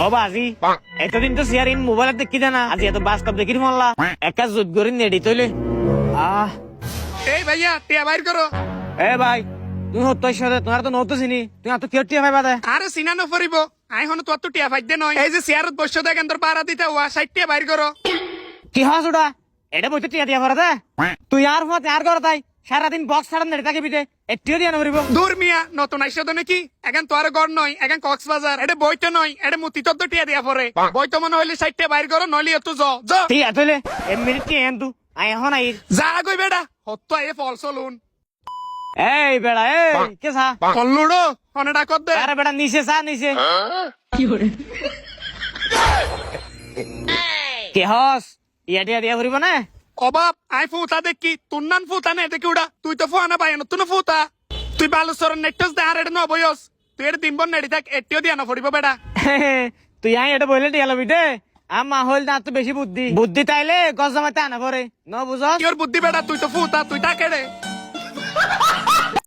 ও বাজি এতদিন তো সিয়ারিন মোবাইলে দেখি জানা আজি এত বাস্তব দেখি মল্লা একা জুত করি নেডি তৈলে এই ভাইয়া টিয়া বাইর করো। এ ভাই তুমি হত্যই সাথে তোমার তো নতো চিনি তুমি এত কি টিয়া ভাই বাদে আরে সিনানো ফরিব আই হন তোর তো টিয়া ফাইদে নয়। এই যে চেয়ারত বসে দেখেন তোর পাড়া দিতে ওয়া 60 টিয়া বাইর করো। কি হাস ওটা এটা বইতে টিয়া দিয়া ভরা দে তুই আর মত আর কর তাই সারাদিন বক্স ছাড়া নেড়ে থাকি বিতে একটিও দিয়া নরিব দূর মিয়া নতুন আইসো তো নাকি এখন তো আর গড় নয় এখন কক্সবাজার এটা বইতে নয় এটা মুতি তোর তো টিয়া দিয়া পরে বইতে মনে হইলে 60 টিয়া বাইর করো নইলে তো জ ঠিক আছে তইলে এ মিনিট কি এন তু আই এখন আই যা কই বেটা হত্য এ ফল চলুন এই বেড়া এই কে সা কল্লুড়ো অনেডা কর দে। আরে বেড়া নিচে সা নিচে কি হস ইয়া টিয়া দিয়া ভরিব না অবাব আই ফুতা দেখি তুই নান ফুতা নে দেখি উড়া তুই তো ফুয়ানা পাই না তুই ফুতা তুই বালুচরণ নেটস দে আর এটা ন বয়স তুই এটা দিনবন নেড়ি থাক এটিও দিয়া না ফড়িব বেটা। তুই আই এটা বইলে টিয়া লবি দে আমা হইল না তো বেশি বুদ্ধি বুদ্ধি তাইলে গজ জমাতে আনা পরে ন বুঝস তোর বুদ্ধি বেটা তুই তো ফুতা তুই তাকে রে